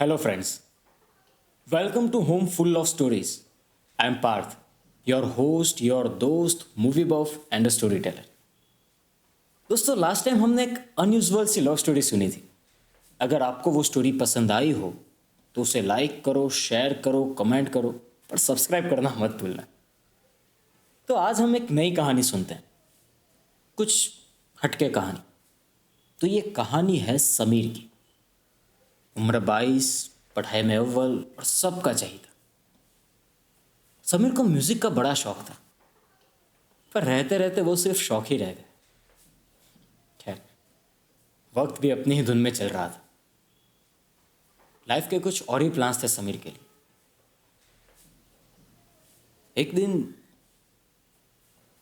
Hello, friends. Welcome to Home Full of Stories. I'm Parth, your host, your दोस्त, movie buff and story teller. दोस्तों, last time हमने एक unusual सी love story सुनी थी. अगर आपको वो स्टोरी पसंद आई हो तो उसे लाइक करो, शेयर करो, कमेंट करो, पर सब्सक्राइब करना मत भूलना. तो आज हम एक नई कहानी सुनते हैं, कुछ हटके कहानी. तो ये कहानी है समीर की. उम्र 22, पढ़ाई में अव्वल और सबका चाहिए. समीर को म्यूजिक का बड़ा शौक था, पर रहते रहते वो सिर्फ शौक ही रह गए. खैर, वक्त भी अपनी ही धुन में चल रहा था. लाइफ के कुछ और ही प्लान्स थे समीर के लिए.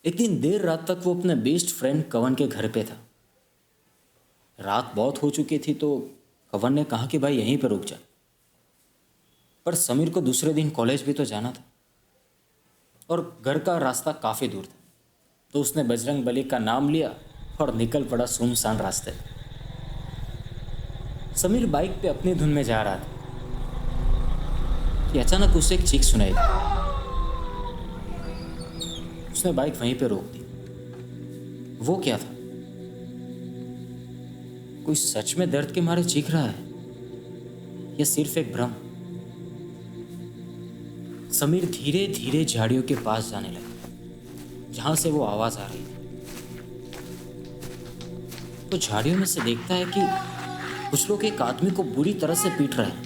एक दिन देर रात तक वो अपने बेस्ट फ्रेंड कवन के घर पे था. रात बहुत हो चुकी थी तो कवन ने कहा कि भाई यहीं पर रुक जा. पर समीर को दूसरे दिन कॉलेज भी तो जाना था और घर का रास्ता काफ़ी दूर था. तो उसने बजरंग बली का नाम लिया और निकल पड़ा सुनसान रास्ते पे. समीर बाइक पे अपनी धुन में जा रहा था कि अचानक उसे एक चीख सुनाई दी. उसने बाइक वहीं पे रोक दी. वो क्या था? कोई सच में दर्द के मारे चीख रहा है या सिर्फ एक भ्रम? समीर धीरे धीरे झाड़ियों के पास जाने लगा जहां से वो आवाज आ रही थी. तो झाड़ियों में से देखता है कि कुछ लोग एक आदमी को बुरी तरह से पीट रहे हैं.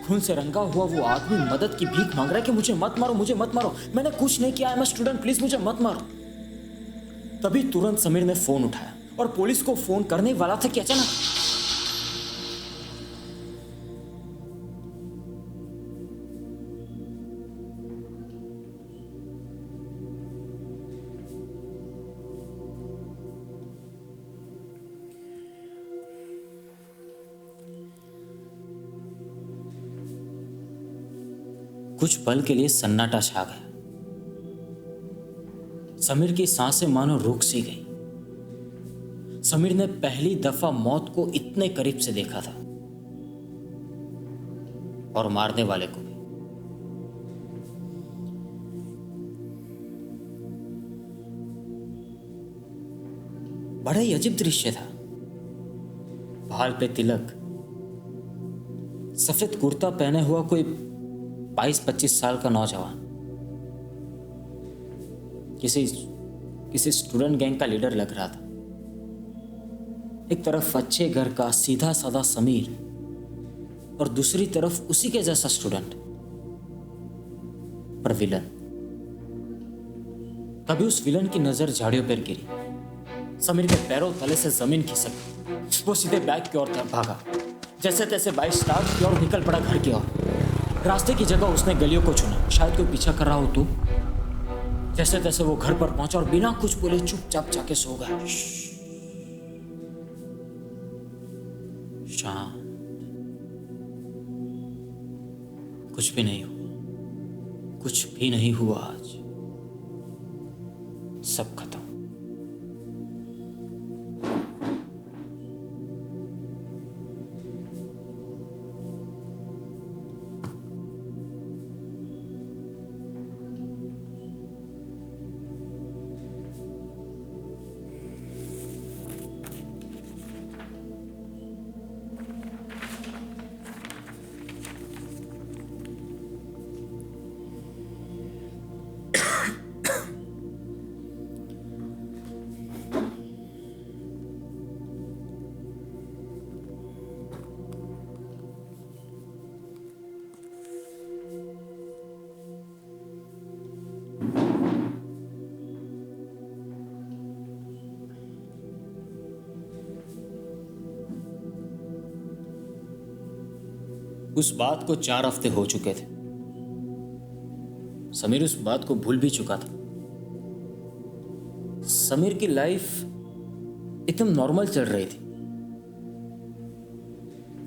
खून से रंगा हुआ वो आदमी मदद की भीख मांग रहा है कि मुझे मत मारो, मुझे मत मारो, मैंने कुछ नहीं किया, I am a student, please मुझे मत मारो. तभी तुरंत समीर ने फोन उठाया और पुलिस को फोन करने वाला था कि अचानक कुछ पल के लिए सन्नाटा छा गया. समीर की सांसें मानो रुक सी गई. समीर ने पहली दफा मौत को इतने करीब से देखा था, और मारने वाले को भी. बड़ा ही अजीब दृश्य था. भाल पे तिलक, सफेद कुर्ता पहने हुआ कोई 22-25 साल का नौजवान किसी स्टूडेंट गैंग का लीडर लग रहा था. एक तरफ अच्छे घर का सीधा साधा समीर और दूसरी तरफ उसी के जैसा स्टूडेंट, पर विलन. तभी उस विलन की नजर झाड़ियों पर गिरी. समीर के पैरों तले से जमीन खिसक. वो सीधे बाइक की ओर भागा. जैसे तैसे बाइक स्टार्ट की और निकल पड़ा घर की ओर. रास्ते की जगह उसने गलियों को चुना, शायद कोई पीछा कर रहा हो तो. जैसे तैसे वो घर पर पहुंचा और बिना कुछ बोले चुपचाप जाके सो गया. शांत. कुछ भी नहीं हुआ. कुछ भी नहीं हुआ. आज सब खत्म. उस बात को 4 हफ्ते हो चुके थे. समीर उस बात को भूल भी चुका था. समीर की लाइफ एकदम नॉर्मल चल रही थी.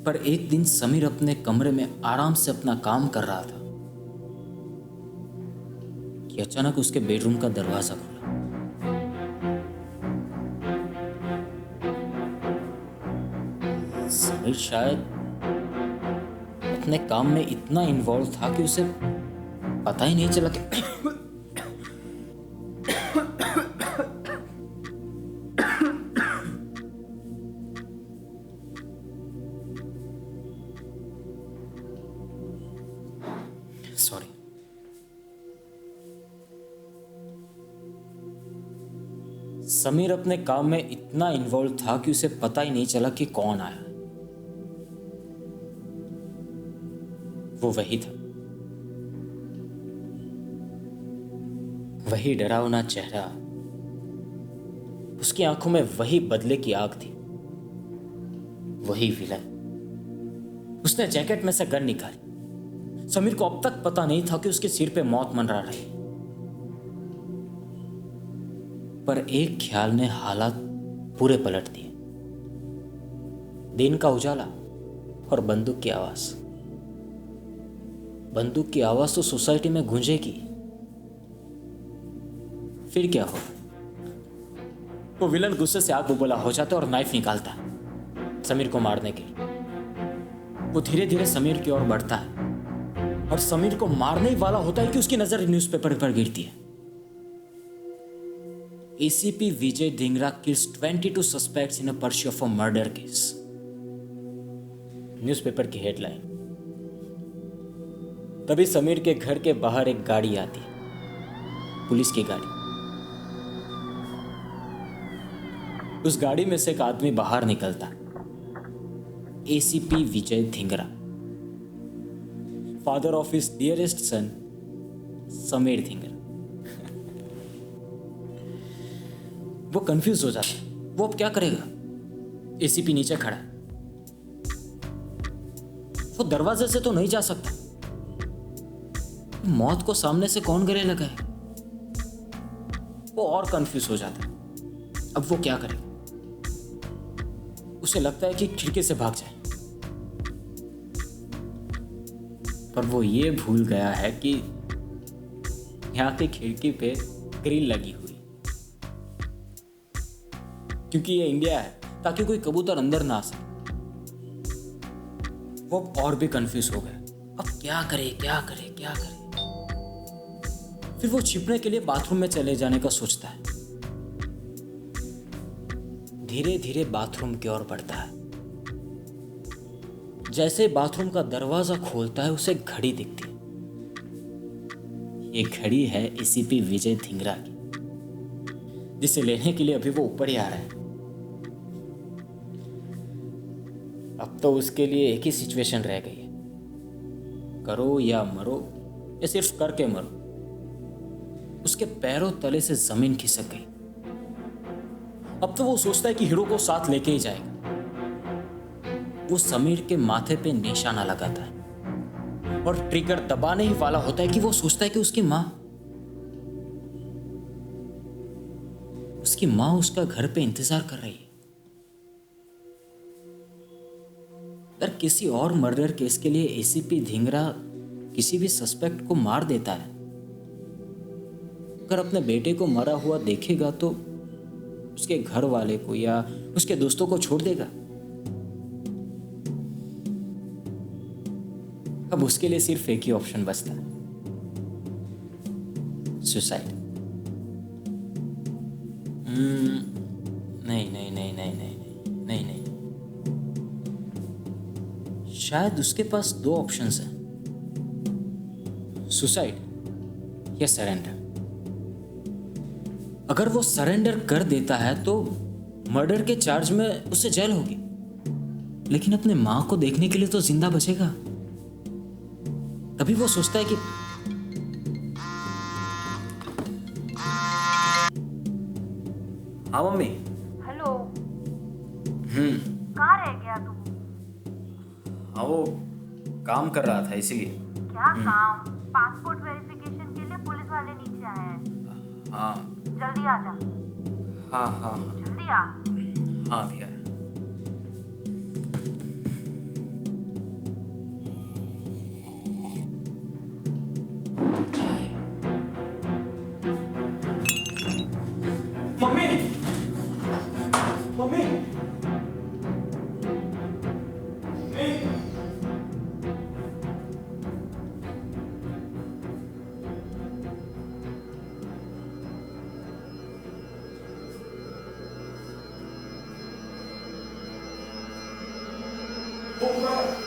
पर एक दिन समीर अपने कमरे में आराम से अपना काम कर रहा था कि अचानक उसके बेडरूम का दरवाजा खुला. समीर शायद अपने काम में इतना इन्वॉल्व था कि उसे पता ही नहीं चला कि सॉरी। समीर अपने काम में इतना इन्वॉल्व था कि उसे पता ही नहीं चला कि कौन आया। वो वही था, वही डरावना चेहरा, उसकी आंखों में वही बदले की आग थी, वही विलन। उसने जैकेट में से गन निकाली। समीर को अब तक पता नहीं था कि उसके सिर पे मौत मंडरा रही, पर एक ख्याल ने हालात पूरे पलट दिए। दिन का उजाला और बंदूक की आवाज। बंदूक की आवाज तो सोसाइटी में गूंजेगी, फिर क्या हो? वो विलन गुस्से से आग बबूला हो जाता और नाइफ निकालता समीर को मारने के लिए। वो धीरे धीरे समीर की ओर बढ़ता है और समीर को मारने ही वाला होता है कि उसकी नजर न्यूज़पेपर पर गिरती है। ACP Vijay Dhingra kills 22 suspects in a pursuit of a murder case। Newspaper की हेडलाइन। तभी समीर के घर के बाहर एक गाड़ी आती है, पुलिस की गाड़ी। उस गाड़ी में से एक आदमी बाहर निकलता, ACP Vijay Dhingra, father of his dearest son Sameer Dhingra. वो कंफ्यूज हो जाता है, वो अब क्या करेगा? एसीपी नीचे खड़ा है, वो दरवाजे से तो नहीं जा सकता, मौत को सामने से कौन गले लगाए? वो और कंफ्यूज हो जाता है, अब वो क्या करेगा? उसे लगता है कि खिड़की से भाग जाए, पर वो ये भूल गया है कि यहां की खिड़की पे ग्रिल लगी हुई, क्योंकि ये इंडिया है, ताकि कोई कबूतर अंदर ना आ सके। वो और भी कंफ्यूज हो गया, अब क्या करे क्या करे क्या करे? फिर वो छिपने के लिए बाथरूम में चले जाने का सोचता है। धीरे धीरे बाथरूम की ओर बढ़ता है। जैसे बाथरूम का दरवाजा खोलता है, उसे घड़ी दिखती है। ये घड़ी है एसीपी विजय धिंगरा की, जिसे लेने के लिए अभी वो ऊपर ही आ रहा है। अब तो उसके लिए एक ही सिचुएशन रह गई है, करो या मरो, या सिर्फ करके मरो। उसके पैरों तले से जमीन खिसक गई। अब तो वो सोचता है कि हीरो को साथ लेके ही जाएगा। वो समीर के माथे पे निशाना लगाता है और ट्रिगर दबाने ही वाला होता है कि वो सोचता है कि उसकी माँ उसका घर पे इंतजार कर रही है। अगर किसी और मर्डर केस के लिए एसीपी धिंगरा किसी भी सस्पेक्ट को मार देता है, अगर अपने बेटे को मरा हुआ देखेगा तो उसके घर वाले को या उसके दोस्तों को छोड़ देगा। अब उसके लिए सिर्फ एक ही ऑप्शन बचता है, सुसाइड। नहीं नहीं नहीं नहीं नहीं नहीं नहीं, शायद उसके पास दो ऑप्शंस हैं, सुसाइड या सरेंडर। अगर वो सरेंडर कर देता है तो मर्डर के चार्ज में उसे जेल होगी, लेकिन अपने मां को देखने के लिए तो जिंदा बचेगा। तभी वो सोचता है कि हाँ मम्मी। हेलो। कहाँ रह गया तू? हाँ वो काम कर रहा था इसीलिए। क्या काम? पासपोर्ट वेरिफिकेशन के लिए पुलिस वाले नीचे आए हैं। हाँ जल्दी आ जा। हाँ हाँ जल्दी आ। हाँ भैया। मम्मी मम्मी ऊपर